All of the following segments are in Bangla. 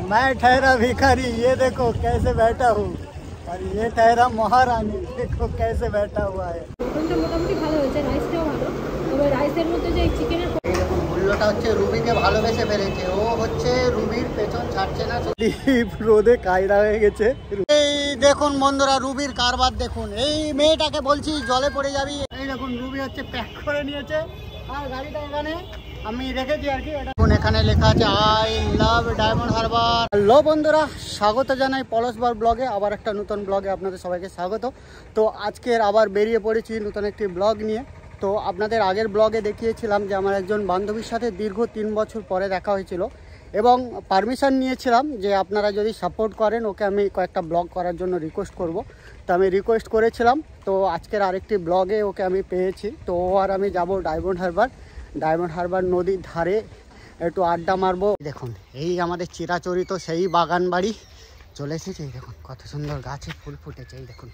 मैं ठहरा भिखारी, ये देखो कैसे बैठा हूँ, और ये ठहरा महारानी, देखो कैसे बैठा हुआ है। মোটামুটি ভালো হয়েছে, রাইসটাও ভালো, তবে রাইসের মধ্যে যে চিকেনের মূল্যটা হচ্ছে রুবিকে ভালোবেসে ফেলেছে, ও হচ্ছে রুবির পেছন ছাড়ছে না, রোদে কায়রা হয়ে গেছে। এই দেখুন বন্ধুরা রুবির কারবার দেখুন, এই মেয়েটাকে বলছি জলে পড়ে যাবি, এই দেখুন রুবি হচ্ছে প্যাক করে নিয়েছে, আর গাড়িটা এখানে আমি রেখেছি আর কি। এখানে লেখা আছে I love diamond Harbour. Hello বন্ধুরা, স্বাগত জানাই পলাশবার ব্লগে, আবার একটা নতুন ব্লগে আপনাদের সবাইকে স্বাগত। তো আজকের আবার বেরিয়ে পড়েছি নতুন একটি ব্লগ নিয়ে। তো আপনাদের আগের ব্লগে দেখিয়েছিলাম যে আমার একজন বান্ধবীর সাথে দীর্ঘ 3 বছর পরে দেখা হয়েছিল, এবং পারমিশন নিয়েছিলাম যে আপনারা যদি সাপোর্ট করেন ওকে আমি কয়েকটা ব্লগ করার জন্য রিকোয়েস্ট করব। তো আমি রিকোয়েস্ট করেছিলাম, তো আজকের আরেকটি ব্লগে ওকে আমি পেয়েছি। তো আর আমি যাব ডায়মন্ড হারবার নদীর ধারে একটু আড্ডা মারবো। দেখুন এই আমাদের চিরাচরিত সেই বাগান বাড়ি চলে এসেছে, এই দেখুন কত সুন্দর গাছে ফুল ফুটেছে, এই দেখুন।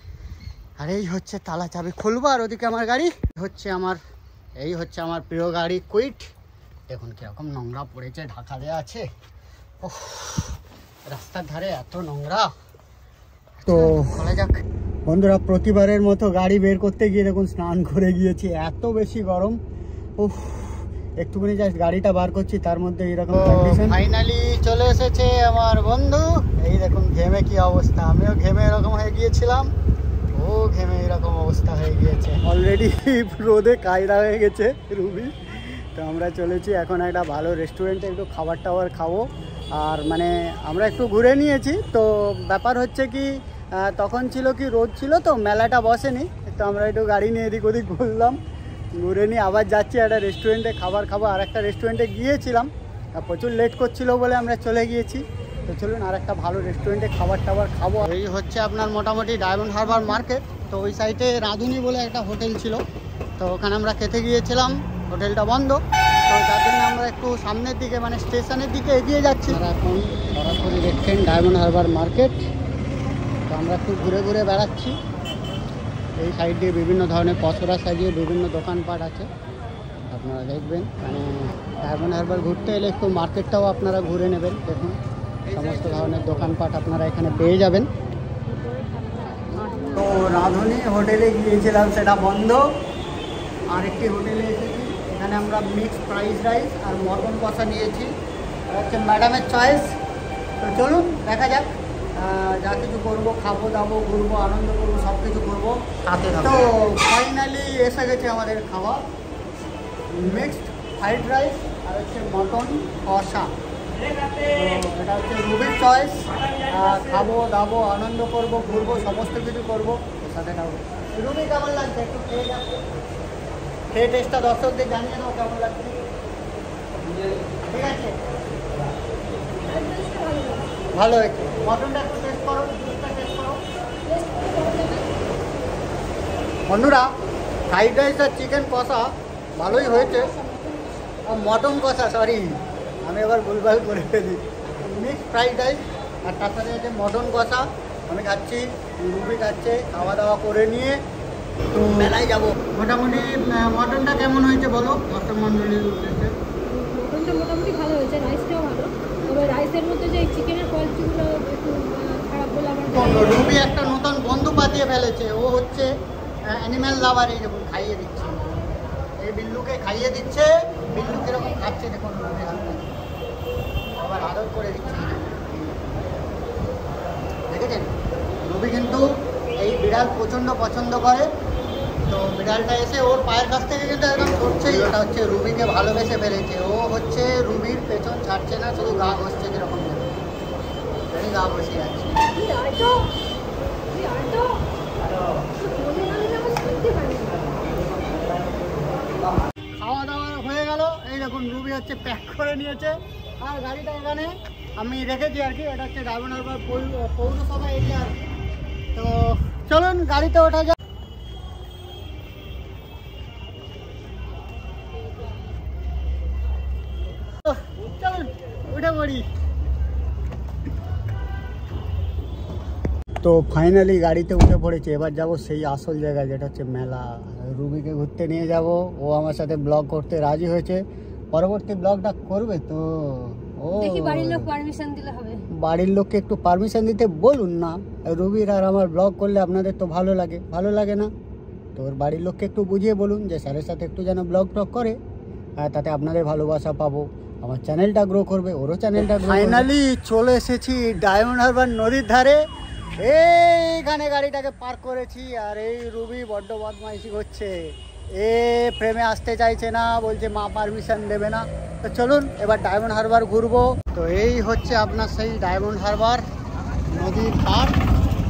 আর এই হচ্ছে তালা চাবি খুলবো, আর ওদিকে আমার গাড়ি এই হচ্ছে আমার প্রিয় গাড়ি কুইট। দেখুন কিরকম নোংরা পড়েছে, ঢাকা দেওয়া আছে। ওহ, রাস্তার ধারে এত নোংরা। তো বলা যাক বন্ধুরা, প্রতিবারের মতো গাড়ি বের করতে গিয়ে দেখুন স্নান করে গিয়েছি, এত বেশি গরম। উফ, একটুখানি জাস্ট গাড়িটা বার করছি, তার মধ্যে এরকম কন্ডিশন। ফাইনালি চলে এসেছে আমার বন্ধু, এই দেখুন ঘেমে কি অবস্থা, আমিও ঘেমে এরকম হয়ে গিয়েছিলাম, ও ঘেমে এরকম অবস্থা হয়ে গিয়েছে, অলরেডি রোদে কায়রা হয়ে গেছে রুবি। তো আমরা চলেছি এখন একটা ভালো রেস্টুরেন্টে একটু খাবার টাবার খাবো। আর মানে আমরা একটু ঘুরে নিয়েছি, তো ব্যাপার হচ্ছে কি তখন ছিল কি রোদ ছিল, তো মেলাটা বসেনি, তো আমরা একটু গাড়ি নিয়ে এদিক ওদিক ঘুরলাম, ঘুরে নিয়ে আবার যাচ্ছি একটা রেস্টুরেন্টে খাবার খাবো। আর একটা রেস্টুরেন্টে গিয়েছিলাম, প্রচুর লেট করছিল বলে আমরা চলে গিয়েছি। তো চলুন আর একটা ভালো রেস্টুরেন্টে খাবার টাবার খাবো। এই হচ্ছে আপনার মোটামুটি ডায়মন্ড হারবার মার্কেট। তো ওই সাইডে রাঁধুনি বলে একটা হোটেল ছিল, তো ওখানে আমরা খেতে গিয়েছিলাম, হোটেলটা বন্ধ, তো যার জন্য আমরা একটু সামনের দিকে মানে স্টেশনের দিকে এগিয়ে যাচ্ছি। আর এখন সরাসরি দেখছেন ডায়মন্ড হারবার মার্কেট। তো আমরা একটু ঘুরে ঘুরে বেড়াচ্ছি, এই সাইড দিয়ে বিভিন্ন ধরনের পসরা সাজিয়ে বিভিন্ন দোকানপাট আছে, আপনারা দেখবেন। মানে ডায়মন্ড হারবার ঘুরতে এলে একটু মার্কেটটাও আপনারা ঘুরে নেবেন, দেখুন সমস্ত ধরনের দোকানপাট আপনারা এখানে পেয়ে যাবেন। তো রাঁধুনি হোটেলে গিয়েছিলাম, সেটা বন্ধ। আরেকটি হোটেলে এসেছি, এখানে আমরা মিক্সড ফ্রাইড রাইস আর মটন কষা নিয়েছি, হচ্ছে ম্যাডামের চয়েস। তো চলুন দেখা যাক, যা কিছু করবো, খাবো দাবো, ঘুরবো, আনন্দ করবো, সব কিছু করবো সাথে। তো ফাইনালি এসে গেছে আমাদের খাওয়া, মিক্সড ফ্রাইড রাইস আর হচ্ছে মটন কষা। তো এটা হচ্ছে রুবির চয়েস, খাবো দাবো, আনন্দ করবো, ঘুরবো, সমস্ত কিছু করবো সাথে খাবো। রুবি কেমন লাগছে একটু খেয়ে যাচ্ছে, খেয়ে টেস্টটা দর্শকদের জানিয়ে দাও কেমন লাগছে, ঠিক আছে? ভালো হয়েছে, মটনটা একটু টেস্ট করো, জুসটা টেস্ট করো। বন্ধুরা ফ্রাইড রাইস আর চিকেন কষা ভালোই হয়েছে, মটন কষা সরি আমি এবার ভুলভাল করে ফেলি, মিক্সড ফ্রাইড রাইস আর তার সাথে হচ্ছে মটন কষা আমি খাচ্ছি, রুবি খাচ্ছে। খাওয়া দাওয়া করে নিয়ে তো মেলায় যাবো। মোটামুটি মটনটা কেমন হয়েছে বলো দর্শক মন্ডলীর উদ্দেশ্যে? মটনটা মোটামুটি ভালো হয়েছে, রাইসটাও ভালো, তবে রাইসের মধ্যে যে চিকেনের কোয়ালিটিগুলো একটু খারাপ বলে আমার। রুবি একটা নতুন বন্ধু পাতিয়ে ফেলেছে, ও হচ্ছে অ্যানিম্যাল লাভার, এই দেখুন খাইয়ে দিচ্ছে, এই বিল্লুকে খাইয়ে দিচ্ছে, বিল্লু কিরকম খাচ্ছে দেখুন, রুবি আবার আদর করে দিচ্ছে, দেখেছেন? রুবি কিন্তু এই বিড়াল প্রচণ্ড পছন্দ করে, তো বিড়ালটা এসে ওর পায়ের কাছ থেকে কিন্তু একদম সরছেই। ওটা হচ্ছে রুবিকে ভালোবেসে ফেলেছে, ও হচ্ছে রুবির পেছন ছাড়ছে না, শুধু গা বসছে কিরকম গা বসে আছে। খাওয়া দাওয়া হয়ে গেল, এই দেখুন রুবি হচ্ছে প্যাক করে নিয়েছে, আর গাড়িটা এখানে আমি রেখেছি আর কি, এটা হচ্ছে ডায়মন্ড হারবার পৌরসভা এরিয়া আর কি। তো চলুন গাড়িতে ওঠা যাক। চলুন উঠে পড়ি। তো ফাইনালি গাড়িতে উঠে পড়েছে, এবার যাব সেই আসল জায়গায় যেটা হচ্ছে মেলা। রুবিকে ঘুরতে নিয়ে যাব, ও আমার সাথে ব্লগ করতে রাজি হয়েছে, পরবর্তী ব্লগটা করবে। তো ও দেখি বাড়ির লোক পারমিশন দিলে হবে। বাড়ির লোককে একটু পারমিশন দিতে বলুন না। রুবির আর আমার ব্লগ করলে আপনাদের তো ভালো লাগে না? তো ওর বাড়ির লোককে একটু বুঝিয়ে বলুন যে স্যারের সাথে একটু যেন ব্লগ টক করে, আর তাতে আপনাদের ভালোবাসা পাবো, আমার চ্যানেলটা গ্রো করবে, ওরও চ্যানেলটা। ফাইনালি চলে এসেছি ডায়মন্ড হারবার নদীর ধারে। এইখানে গাড়িটাকে পার্ক করেছি, আর এই রুবি বড্ড বদমাইশি করছে। প্রেমে আসতে চাইছে না, বলছে মা পারমিশন দেবে না। তো চলুন এবার ডায়মন্ড হারবার ঘুরবো। তো এই হচ্ছে আপনার সেই ডায়মন্ড হারবার নদীর পার,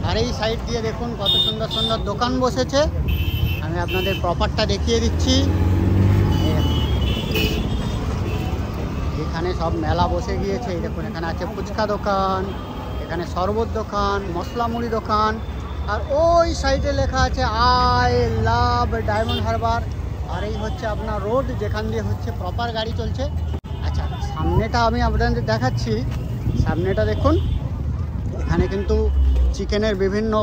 আর এই সাইড দিয়ে দেখুন কত সুন্দর সুন্দর দোকান বসেছে। আমি আপনাদের প্রপারটা দেখিয়ে দিচ্ছি। এখানে সব মেলা বসে গিয়েছে। এই দেখুন এখানে আছে ফুচকা দোকান, এখানে শরবত দোকান, মশলা মুড়ি দোকান, আর ওই সাইডে লেখা আছে আই লাভ ডায়মন্ড হারবার। আর এই হচ্ছে আপনার রোড, যেখান দিয়ে হচ্ছে প্রপার গাড়ি চলছে। আচ্ছা, সামনেটা আমি আপনাদের দেখাচ্ছি। সামনেটা দেখুন, এখানে কিন্তু চিকেনের বিভিন্ন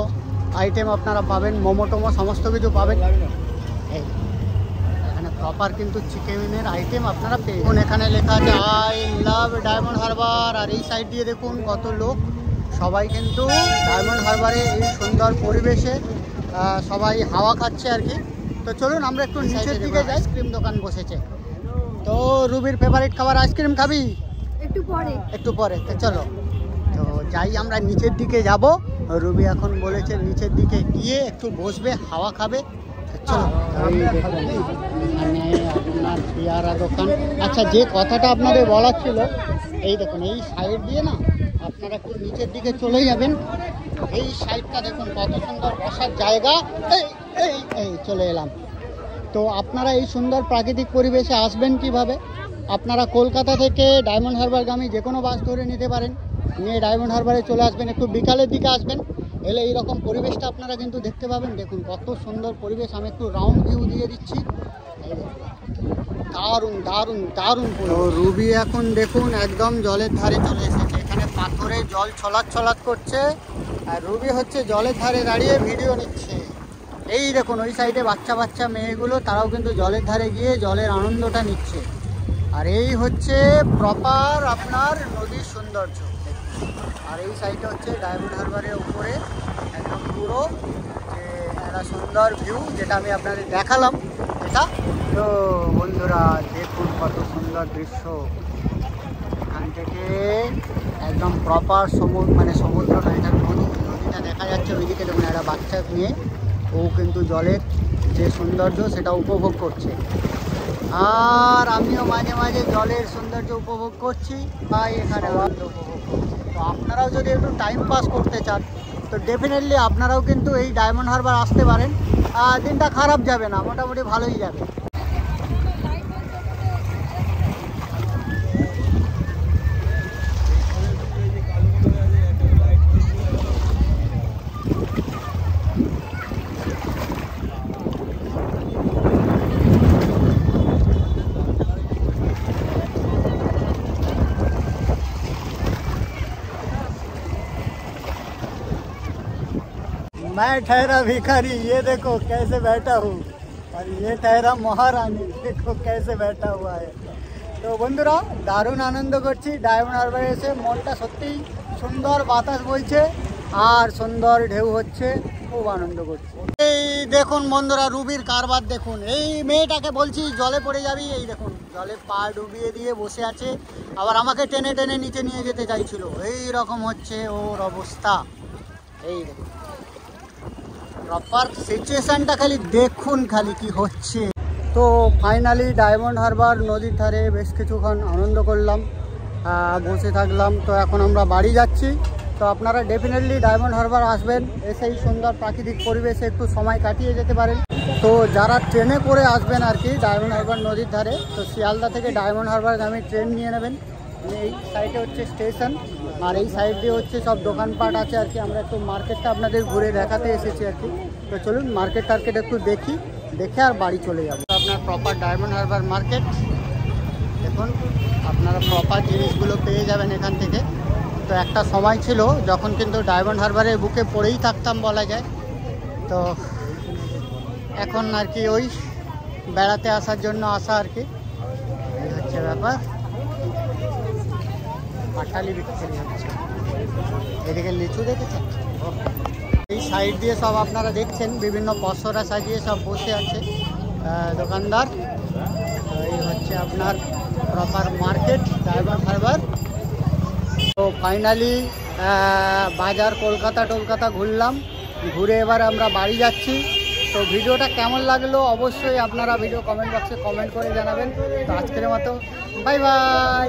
আইটেম আপনারা পাবেন, মোমো টোমো সমস্ত কিছু পাবেন। এই এখানে প্রপার কিন্তু চিকেনের আইটেম আপনারা পেয়ে যাবেন। এখানে লেখা আছে আই লাভ ডায়মন্ড হারবার। আর এই সাইড দিয়ে দেখুন কত লোক, সবাই কিন্তু ডায়মন্ড হারবারে এই সুন্দর পরিবেশে সবাই হাওয়া খাচ্ছে আর কি। তো চলুন আমরা একটু নিচের দিকে যাই। আইসক্রিম দোকান বসেছে। তো রুবির ফেভারিট খাবার আইসক্রিম, খাবি? একটু পরে তো চলো, তো যাই আমরা নিচের দিকে যাব। রুবি এখন বলেছে নিচের দিকে গিয়ে একটু বসবে, হাওয়া খাবে। চলো, এই দেখুন এখানে আপনার পেয়ারা দোকান। আচ্ছা, যে কথাটা আপনাদের বলার ছিল, এই দেখুন এই সাইড দিয়ে না আপনারা একটু নিচের দিকে চলে যাবেন। এই সাইডটা দেখুন কত সুন্দর বসার জায়গা। এই চলে এলাম। তো আপনারা এই সুন্দর প্রাকৃতিক পরিবেশে আসবেন কিভাবে? আপনারা কলকাতা থেকে ডায়মন্ড হারবারগামী যে কোনো বাস ধরে নিতে পারেন, নিয়ে ডায়মন্ড হারবারে চলে আসবেন। একটু বিকালের দিকে আসবেন, এলে এইরকম পরিবেশটা আপনারা কিন্তু দেখতে পাবেন। দেখুন কত সুন্দর পরিবেশ। আমি একটু রাউন্ড ভিউ দিয়ে দিচ্ছি। দারুণ দারুণ দারুণ। রুবি এখন দেখুন একদম জলের ধারে চলে এসেছে। এখানে পাথরে জল ছলাৎ করছে, আর রুবি হচ্ছে জলের ধারে দাঁড়িয়ে ভিডিও নিচ্ছে। এই দেখুন ওই সাইডে বাচ্চা মেয়েগুলো, তারাও কিন্তু জলের ধারে গিয়ে জলের আনন্দটা নিচ্ছে। আর এই হচ্ছে প্রপার আপনার নদীর সৌন্দর্য। আর এই সাইডে হচ্ছে ডায়মন্ড হারবারের উপরে একদম পুরো যে একটা সুন্দর ভিউ, যেটা আমি আপনাদের দেখালাম এটা। তো বন্ধুরা দেখুন কত সুন্দর দৃশ্য। এখান থেকে একদম প্রপার সমুদ্র না, এটা নদীটা দেখা যাচ্ছে। ওইদিকে দেখুন একটা বাচ্চা নিয়ে, ও কিন্তু জলের যে সৌন্দর্য সেটা উপভোগ করছে। আর আমিও মাঝে মাঝে জলের সৌন্দর্য উপভোগ করছি, তাই এখানে আনন্দ উপভোগ করছি। তো আপনারাও যদি একটু টাইম পাস করতে চান, তো ডেফিনেটলি আপনারাও কিন্তু এই ডায়মন্ড হারবার আসতে পারেন। দিনটা খারাপ যাবে না, মোটামুটি ভালোই যাবে। मैं ठहरा भिखारी, ये देखो कैसे बैठा हूँ, और ये ठहरा महारानी, देखो कैसे बैठा हुआ है। তো বন্ধুরা দারুণ আনন্দ করছি ডায়মন্ড হারবারে এসে। মনটা সত্যিই সুন্দর, বাতাস বইছে আর সুন্দর ঢেউ হচ্ছে, খুব আনন্দ করছি। এই দেখুন বন্ধুরা রুবির কারবার দেখুন। এই মেয়েটাকে বলছি জলে পড়ে যাবি, এই দেখুন জলে পা ডুবিয়ে দিয়ে বসে আছে, আবার আমাকে টেনে টেনে নিচে নিয়ে যেতে চাইছিল। এই রকম হচ্ছে ওর অবস্থা। এই দেখুন প্রপার সিচুয়েশনটা খালি দেখুন, খালি কি হচ্ছে। তো ফাইনালি ডায়মন্ড হারবার নদীর ধারে বেশ কিছুক্ষণ আনন্দ করলাম, বসে থাকলাম। তো এখন আমরা বাড়ি যাচ্ছি। তো আপনারা ডেফিনেটলি ডায়মন্ড হারবার আসবেন, এসেই সুন্দর প্রাকৃতিক পরিবেশে একটু সময় কাটিয়ে যেতে পারেন। তো যারা ট্রেনে করে আসবেন আর কি ডায়মন্ড হারবার নদীর ধারে, তো শিয়ালদা থেকে ডায়মন্ড হারবারগামী ট্রেন নিয়ে নেবেন। এই সাইডে হচ্ছে স্টেশন, আর এই সাইড দিয়ে হচ্ছে সব দোকানপাট আছে আর কি। আমরা একটু মার্কেটটা আপনাদের ঘুরে দেখাতে এসেছি আর কি। তো চলুন মার্কেট টার্কেট একটু দেখে আর বাড়ি চলে যাবো। আপনার প্রপার ডায়মন্ড হারবার মার্কেট দেখুন, আপনারা প্রপার জিনিসগুলো পেয়ে যাবেন এখান থেকে। তো একটা সময় ছিল যখন কিন্তু ডায়মন্ড হারবারের বুকে পড়েই থাকতাম বলা যায়। তো এখন আর কি ওই বেড়াতে আসার জন্য আসা আর কি, এই হচ্ছে ব্যাপার। পাটালি বিক্রি হচ্ছে। এদিকে লিচু দেখেছেন? এই সাইড দিয়ে সব আপনারা দেখছেন বিভিন্ন পসরা সাজিয়ে সব বসে আছে দোকানদার। তো এই হচ্ছে আপনার প্রপার মার্কেট ডায়মন্ড হারবার। তো ফাইনালি বাজার কলকাতা ঘুরলাম, ঘুরে এবার আমরা বাড়ি যাচ্ছি। তো ভিডিওটা কেমন লাগলো অবশ্যই আপনারা ভিডিও কমেন্ট বক্সে কমেন্ট করে জানাবেন। তো আজকের মতো বাই বাই।